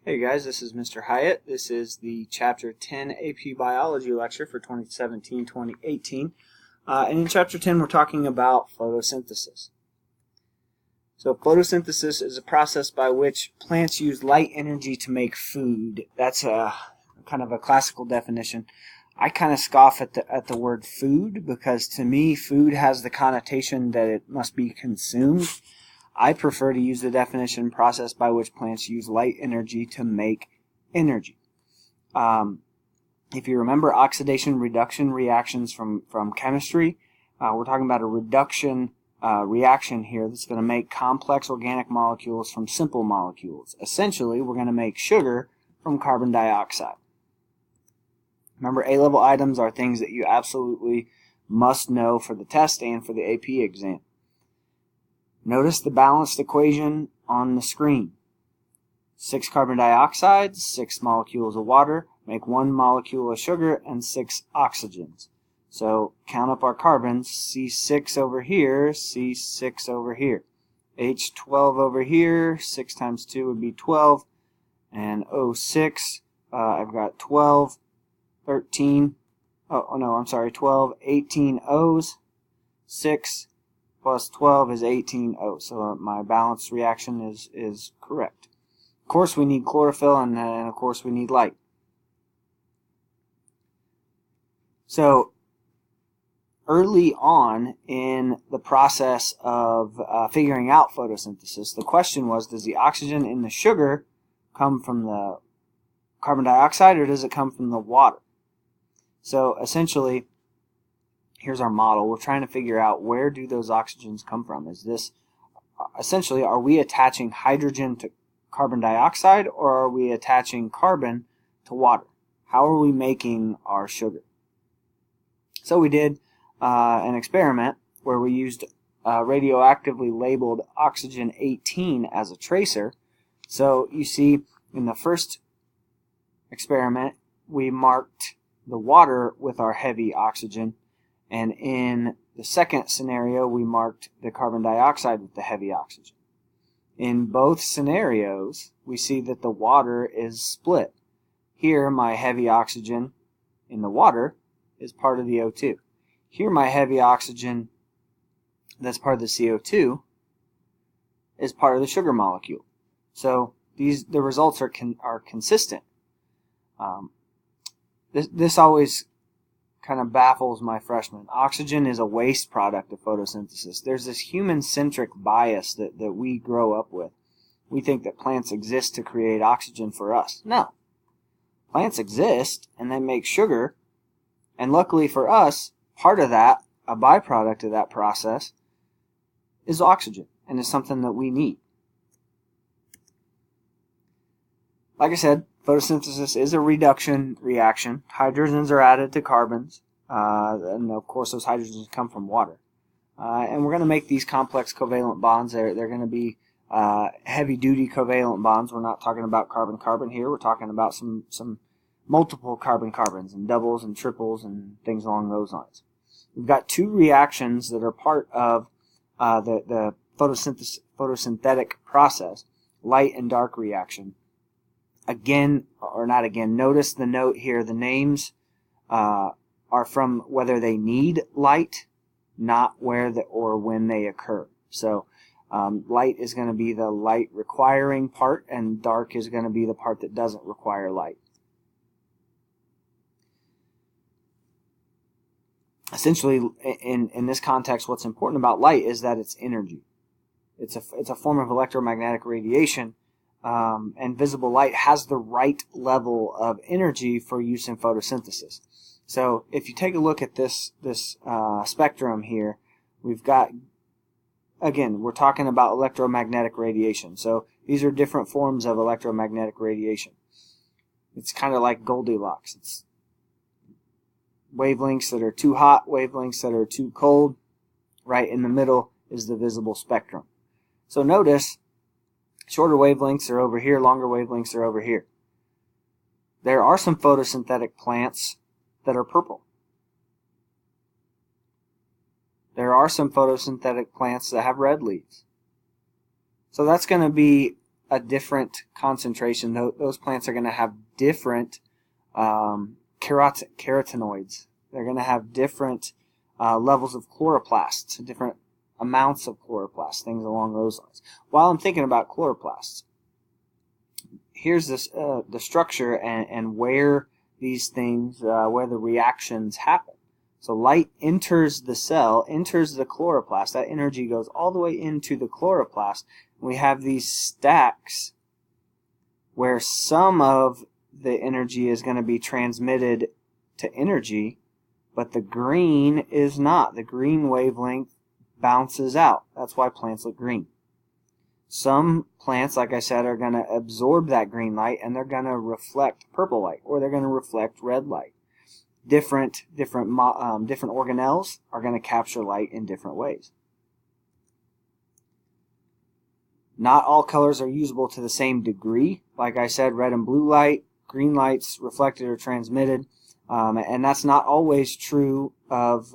Hey guys, this is Mr. Hyatt. This is the Chapter 10 AP Biology lecture for 2017-2018. And in Chapter 10 we're talking about photosynthesis. So photosynthesis is a process by which plants use light energy to make food. That's a kind of a classical definition. I kind of scoff at the word food because to me food has the connotation that it must be consumed. I prefer to use the definition process by which plants use light energy to make energy. If you remember oxidation reduction reactions from chemistry, we're talking about a reduction reaction here that's going to make complex organic molecules from simple molecules. Essentially, we're going to make sugar from carbon dioxide. Remember, A-level items are things that you absolutely must know for the test and for the AP exam. Notice the balanced equation on the screen. 6 carbon dioxide, 6 molecules of water, make 1 molecule of sugar, and 6 oxygens. So count up our carbons, C6 over here, C6 over here. H12 over here, 6 times 2 would be 12, and O6, I've got 12, 13, 12, 18 O's, 6, plus 12 is 18 O. So my balanced reaction is correct. Of course we need chlorophyll and of course we need light. So early on in the process of figuring out photosynthesis, the question was, does the oxygen in the sugar come from the carbon dioxide or does it come from the water? So essentially, here's our model. We're trying to figure out where do those oxygens come from. Is this, essentially, are we attaching hydrogen to carbon dioxide or are we attaching carbon to water? How are we making our sugar? So we did an experiment where we used radioactively labeled oxygen 18 as a tracer. So you see in the first experiment we marked the water with our heavy oxygen, and in the second scenario we marked the carbon dioxide with the heavy oxygen. In both scenarios we see that the water is split. Here my heavy oxygen in the water is part of the O2. Here my heavy oxygen that's part of the CO2 is part of the sugar molecule. So the results are consistent. This always kind of baffles my freshmen. Oxygen is a waste product of photosynthesis. There's this human-centric bias that we grow up with. We think that plants exist to create oxygen for us. No. Plants exist and they make sugar, and luckily for us, part of that, a byproduct of that process, is oxygen, and is something that we need. Like I said, photosynthesis is a reduction reaction. Hydrogens are added to carbons, and of course those hydrogens come from water. And we're going to make these complex covalent bonds. They're going to be heavy-duty covalent bonds. We're not talking about carbon-carbon here. We're talking about some multiple carbon-carbons and doubles and triples and things along those lines. We've got 2 reactions that are part of the photosynthetic process, light and dark reaction. Notice the note here. The names are from whether they need light, not where or when they occur. So light is going to be the light requiring part, and dark is going to be the part that doesn't require light. Essentially, in this context, what's important about light is that it's energy. It's a form of electromagnetic radiation. And visible light has the right level of energy for use in photosynthesis. So if you take a look at this spectrum here, we've got, again, we're talking about electromagnetic radiation. So these are different forms of electromagnetic radiation. It's kind of like Goldilocks. It's wavelengths that are too hot, wavelengths that are too cold. Right in the middle is the visible spectrum. So notice, shorter wavelengths are over here, longer wavelengths are over here. There are some photosynthetic plants that are purple. There are some photosynthetic plants that have red leaves. So that's going to be a different concentration. Those plants are going to have different carotenoids. They're going to have different levels of chloroplasts, different amounts of chloroplasts, things along those lines. While I'm thinking about chloroplasts, here's this the structure and where these things, where the reactions happen. So light enters the cell, enters the chloroplast. That energy goes all the way into the chloroplast. We have these stacks where some of the energy is going to be transmitted to energy, but the green is not. The green wavelength bounces out. That's why plants look green. Some plants, like I said, are going to absorb that green light and they're going to reflect purple light, or they're going to reflect red light. Different organelles are going to capture light in different ways. Not all colors are usable to the same degree. Like I said, red and blue light, green light's reflected or transmitted, and that's not always true of.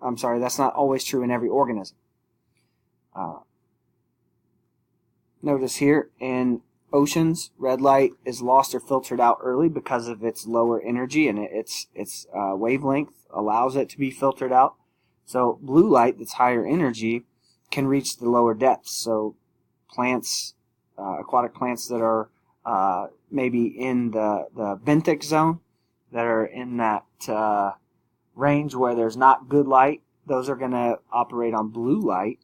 That's not always true in every organism. Notice here in oceans, red light is lost or filtered out early because of its lower energy, and its wavelength allows it to be filtered out. So blue light, that's higher energy, can reach the lower depths. So plants, aquatic plants that are maybe in the benthic zone, that are in that range where there's not good light, those are going to operate on blue light.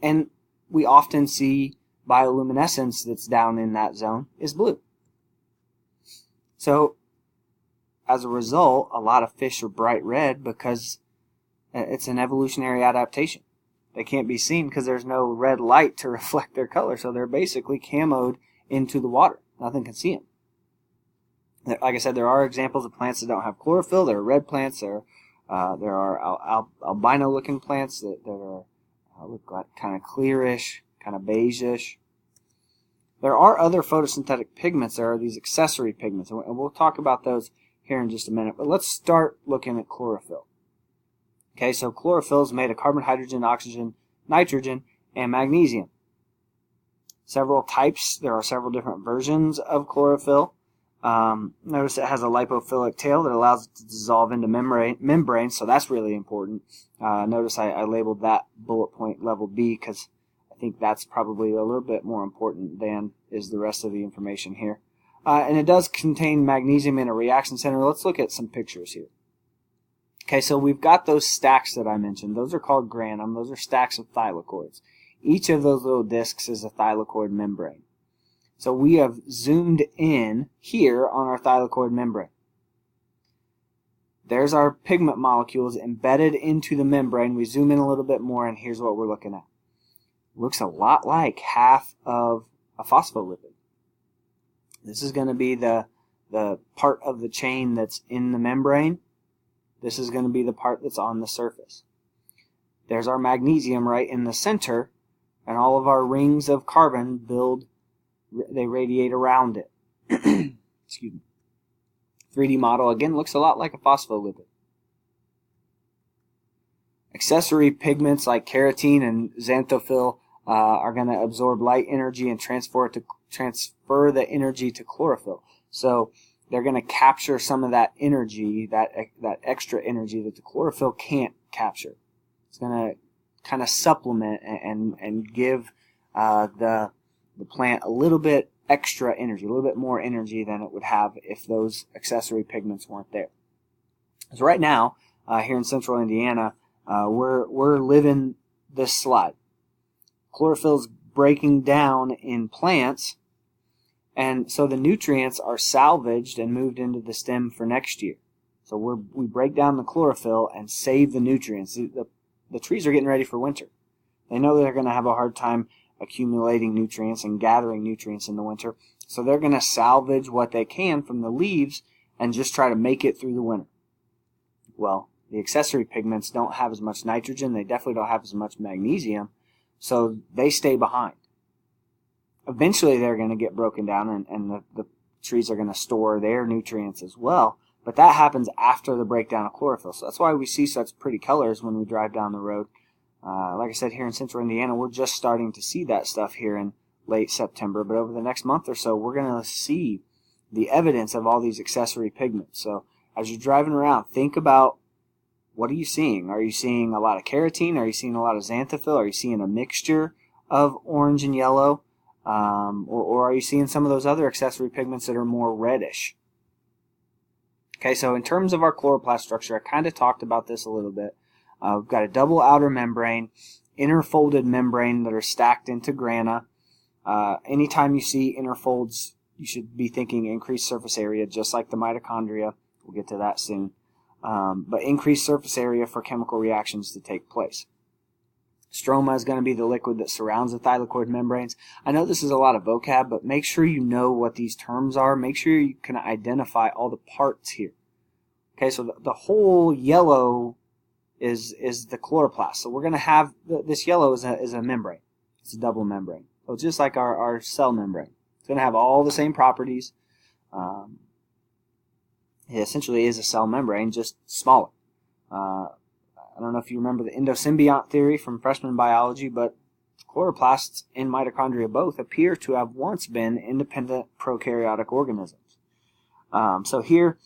And we often see bioluminescence that's down in that zone is blue. So as a result, a lot of fish are bright red because it's an evolutionary adaptation. They can't be seen because there's no red light to reflect their color, so they're basically camoed into the water. Nothing can see them. Like I said, there are examples of plants that don't have chlorophyll. There are red plants. There are albino-looking plants that are look like kind of clearish, kind of beigeish. There are other photosynthetic pigments. There are these accessory pigments, and we'll talk about those here in just a minute. But let's start looking at chlorophyll. Okay, so chlorophyll is made of carbon, hydrogen, oxygen, nitrogen, and magnesium. Several types. There are several different versions of chlorophyll. Notice it has a lipophilic tail that allows it to dissolve into membrane, so that's really important. Notice I labeled that bullet point level B because I think that's probably a little bit more important than is the rest of the information here. And it does contain magnesium in a reaction center. Let's look at some pictures here. Okay, so we've got those stacks that I mentioned. Those are called granum. Those are stacks of thylakoids. Each of those little discs is a thylakoid membrane. So we have zoomed in here on our thylakoid membrane. There's our pigment molecules embedded into the membrane. We zoom in a little bit more, and here's what we're looking at. Looks a lot like half of a phospholipid. This is going to be the part of the chain that's in the membrane. This is going to be the part that's on the surface. There's our magnesium right in the center, and all of our rings of carbon they radiate around it. Excuse me. 3D model, again, looks a lot like a phospholipid. Accessory pigments like carotene and xanthophyll are going to absorb light energy and transfer the energy to chlorophyll. So they're going to capture some of that energy, that extra energy that the chlorophyll can't capture. It's going to kind of supplement and give the plant a little bit extra energy, a little bit more energy than it would have if those accessory pigments weren't there. So right now, here in central Indiana, we're living this slide. Chlorophyll's breaking down in plants, and so the nutrients are salvaged and moved into the stem for next year. So we break down the chlorophyll and save the nutrients. The trees are getting ready for winter. They know they're going to have a hard time accumulating nutrients and gathering nutrients in the winter, so they're going to salvage what they can from the leaves and just try to make it through the winter. Well, the accessory pigments don't have as much nitrogen. They definitely don't have as much magnesium, so they stay behind. Eventually they're going to get broken down, and the trees are going to store their nutrients as well, but that happens after the breakdown of chlorophyll. So that's why we see such pretty colors when we drive down the road. Like I said, here in central Indiana, we're just starting to see that stuff here in late September, but over the next month or so, we're going to see the evidence of all these accessory pigments. So as you're driving around, think about, what are you seeing? Are you seeing a lot of carotene? Are you seeing a lot of xanthophyll? Are you seeing a mixture of orange and yellow? Or are you seeing some of those other accessory pigments that are more reddish? Okay, so in terms of our chloroplast structure, I kind of talked about this a little bit. We've got a double outer membrane, inner folded membrane that are stacked into grana. Anytime you see inner folds, you should be thinking increased surface area, just like the mitochondria. We'll get to that soon. But increased surface area for chemical reactions to take place. Stroma is going to be the liquid that surrounds the thylakoid membranes. I know this is a lot of vocab, but make sure you know what these terms are. Make sure you can identify all the parts here. Okay, so the whole yellow is the chloroplast. So we're going to have, this yellow is a membrane. It's a double membrane. So just like our cell membrane. It's going to have all the same properties. It essentially is a cell membrane, just smaller. I don't know if you remember the endosymbiont theory from freshman biology, but chloroplasts and mitochondria both appear to have once been independent prokaryotic organisms. So here,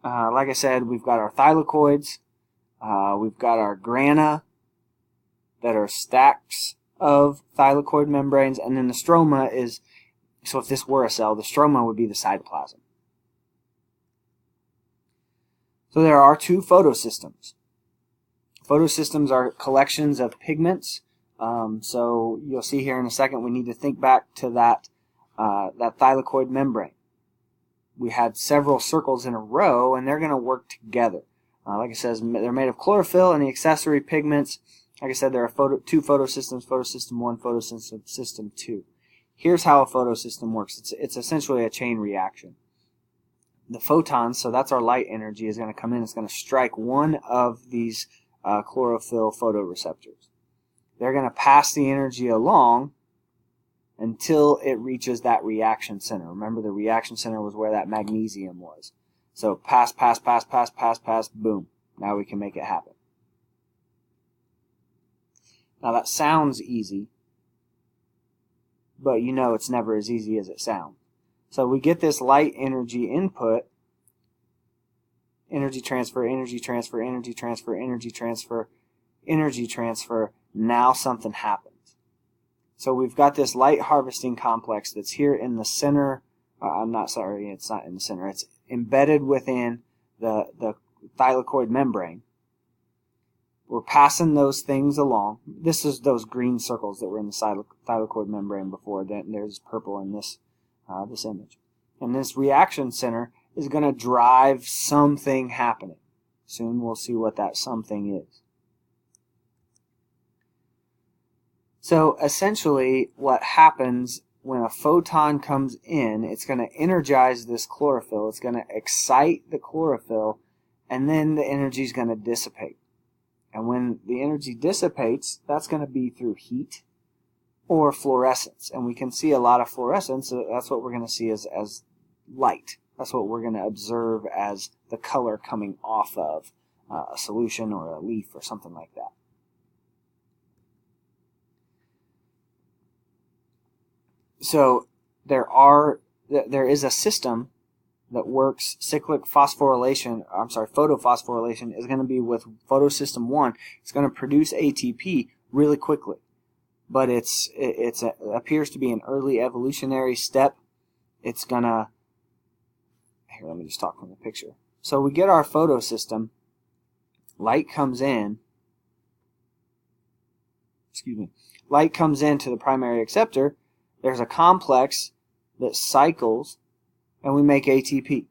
like I said, we've got our thylakoids, we've got our grana that are stacks of thylakoid membranes, and then the stroma is, so if this were a cell, the stroma would be the cytoplasm. So there are two photosystems. Photosystems are collections of pigments. So you'll see here in a second, we need to think back to that thylakoid membrane. We had several circles in a row, and they're going to work together. Like I said, they're made of chlorophyll and the accessory pigments. Like I said, there are two photosystems, photosystem 1, photosystem 2. Here's how a photosystem works. It's essentially a chain reaction. The photons, so that's our light energy, is going to come in. It's going to strike one of these chlorophyll photoreceptors. They're going to pass the energy along until it reaches that reaction center. Remember, the reaction center was where that magnesium was. So pass, boom. Now we can make it happen. Now that sounds easy, but you know it's never as easy as it sounds. So we get this light energy input, energy transfer, energy transfer, energy transfer, energy transfer, energy transfer. Now something happens. So we've got this light harvesting complex that's here in the center. It's not in the center. It's embedded within the thylakoid membrane. We're passing those things along. This is those green circles that were in the thylakoid membrane before. Then there's purple in this image. And this reaction center is going to drive something happening. Soon we'll see what that something is. So essentially what happens when a photon comes in, it's going to energize this chlorophyll. It's going to excite the chlorophyll, and then the energy is going to dissipate. And when the energy dissipates, that's going to be through heat or fluorescence. And we can see a lot of fluorescence. So that's what we're going to see as light. That's what we're going to observe as the color coming off of a solution or a leaf or something like that. So there is a system that works. Photophosphorylation is going to be with photosystem 1. It's going to produce ATP really quickly. But it appears to be an early evolutionary step. It's gonna, here, let me just talk from the picture. So we get our photosystem, light comes in to the primary acceptor, there's a complex that cycles, and we make ATP.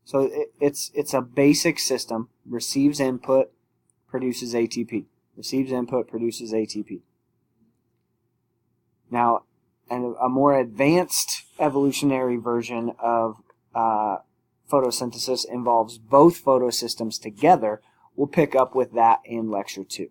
So it's a basic system, receives input, produces ATP. Receives input, produces ATP. Now, a more advanced evolutionary version of photosynthesis involves both photosystems together. We'll pick up with that in Lecture 2.